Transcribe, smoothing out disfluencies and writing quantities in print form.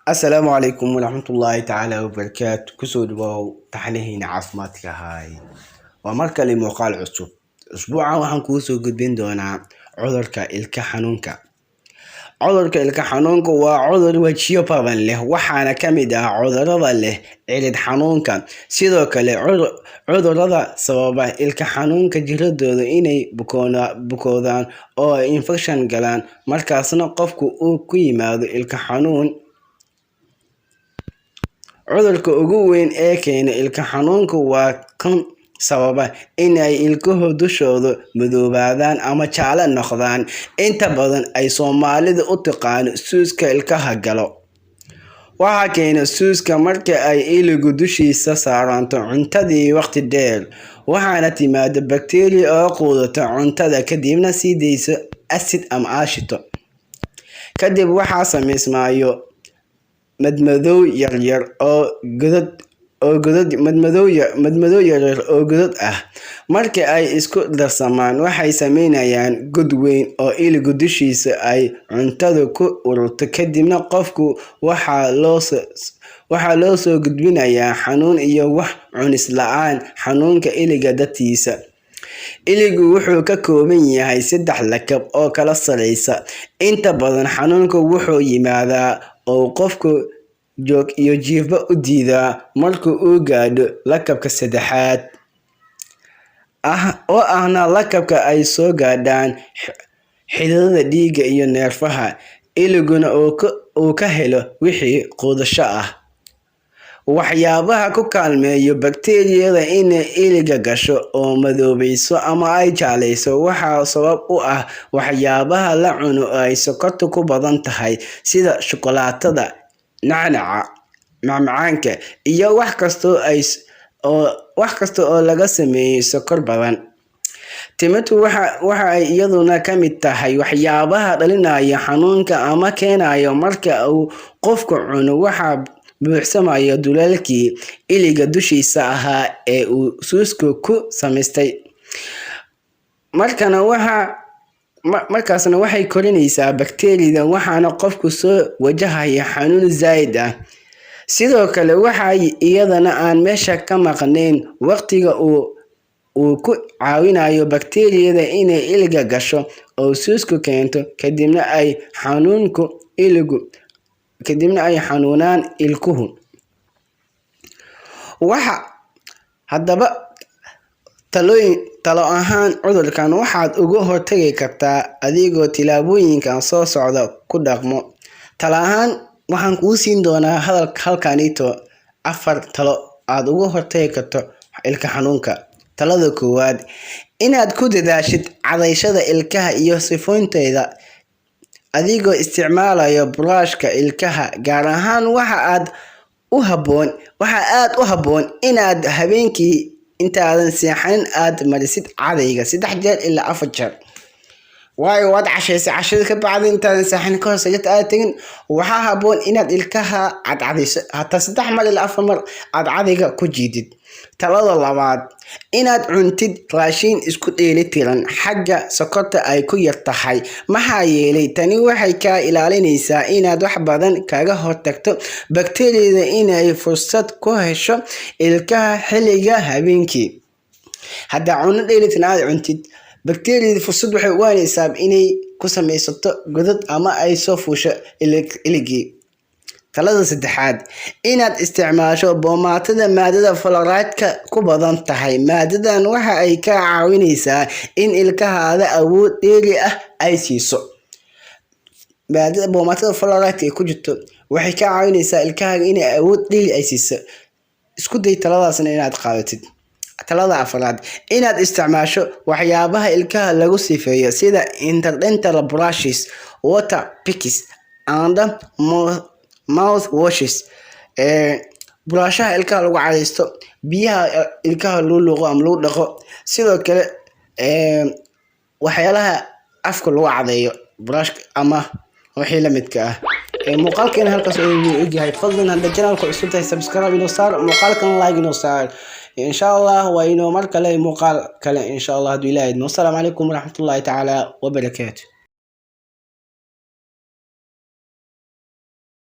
السلام عليكم ورحمة الله تعالى وبركاته كسود واو تحنيهين عافماتك هاي ومركا لي موقع عصب أسبوعا waxaan kuu soo gudbin doonaa cudurka ilka xanuunka. Cudurka ilka xanuunka waa cudur wajiyo badan leh waxaana ka mid ah cudurrada leh cilid xanuunka. Sidoo kale cudurrada sababa ilka xanuunka jiradooda inay bukoodaan oo ay infekshan galaan markaasna qofku uu ku yimaado ilka xanuun. Cudurka ugu weyn ee keena ilka xanuunka waa kan sababa in ay ilkuhu dushooda madoobaadaan ama jaalle noqdaan. Inta badan ay Soomaalidu u taqaan suuska ilkaha galo. Waxaa keena suuska marka ay iligu dushiisa saaranto cuntadii waqti dheer, waxaana timaada bakteeriya oo quudata cuntada kadibna sii deysa acid ama aashito. Kadib waxaa samaysmayo madmadow yaryar oo godad ah. Marka ay isku darsamaan waxay sameynayaan god weyn oo iliga dushiisa ay cuntadu ku ururto kadibna qofku waxaa loo soo gudbinayaa xanuun iyo wax cunis la'aan. Xanuunka iliga dartiisa. Iligu wuxuu ka kooban yahay 3 lakab oo kala sareysa. Inta badan xanuunka wuxuu yimaadaa oo qofku joog iyo jiifba u diidaa marka uu gaadho lakabka 3aad oo ahna lakabka ay soo gaadhaan xididdada dhiigga iyo neerfaha. Iliguna uu ka helo wixii quudasho ah. Waxyaabaha ku kaalmeeya bakteeriyada inay iliga gasho oo madoobayso ama ay jaaleyso waxaa sabab u ah waxyaabaha la cuno oo ay sokortu ku badan tahay sida shukulaatada, nacnaca, macmacaanka iyo wax kasta oo laga sameeyay sokor badan. Timirtu waxa ay iyaduna ka mid tahay waxyaabaha dhalinaya xanuunka ama keenaya marka uu qofku cuno waxaa buuxsamaya duleelkii iliga dushiisa ahaa ee uu suusku ku samaystay. Markaasna waxay korinaysaa bakteeriyada waxaana qofku soo wajahaya xanuun zaid ah. Sidoo kale waxa iyadana aan meesha ka maqnayn waqtiga uu ku caawinayo bakteeriyada inay iliga gasho oo suusku keento kadibna ay xanuunaan ilkuhu. Haddaba talo ahaan cudurkan waxaad uga hortagi kartaa adigoo tillaabooyinkan soo socda ku dhaqmo. Talo ahaan waxaan kuu siin doonaa halkanito 4 talo aad uga hortagi karto ilka xanuunka. Talada koowaad, inaad ku dadaashid cadayashada ilkaha iyo sifaynteeda adigoo isticmaalaya brushka ilkaha gaar ahaan waxa aad u habboon inaad habeenkii intaadan seexanin aad marisid cadayga 3 jeer ilaa 4 jeer. waayo waad cashaysay cashada ka bacdi intaadan seexanin ka hor salid aad tagin waxaa habboon inaad ilkaha cadayso hataa 3 mar ilaa 4 mar aad cadayga ku jiidid. Talada labaad, inaad cuntid raashin isku dheelitiran xagga sokorta ay ku yar tahay maxaa yeelay tani waxay ka ilaalinaysaa inaad wax badan kaga hortagto bakteeriyada inay fursad ku hesho ilkaha xilliga habeenkii. Haddii cunno dheelitiran aad cuntid bakteeriyada fursad waxay u helaysaa inay ku samaysato godad ama ay soo fuusho iligii. Talada saddexaad, inaad isticmaasho boomaatada maadada fluoride-ka ku badan tahay. Maadadan waxa ay ka caawinaysaa in ilkahaada awood dheeri ah ay siiso. Maadada boomaatada fluoride-ka ku jirto waxay ka caawinaysaa ilkahaaga inay awood dheeri ay siiso. Isku day taladaasna inaad qaadatid. Talada afraad, inaad isticmaasho waxyaabaha ilkaha lagu sifeeyo sida interdental brushes, water picks and mouth washes. Brushka ilkaha lagu cadaysto, biyaha ilkaha lagu luqo ama lagu dhaqo. Sidoo kale waxyaalaha afka lagu cadayo brushka ama wixii la midka ah. Muuqaalkan halkaas uu yahay fadlan hadda channelka cusub tahay subscribe inoo saar muuqaalkan like inoo saar. إن شاء الله وإنه مركله مقال كلا إن شاء الله. دو إلهي. والسلام عليكم ورحمة الله تعالى وبركاته.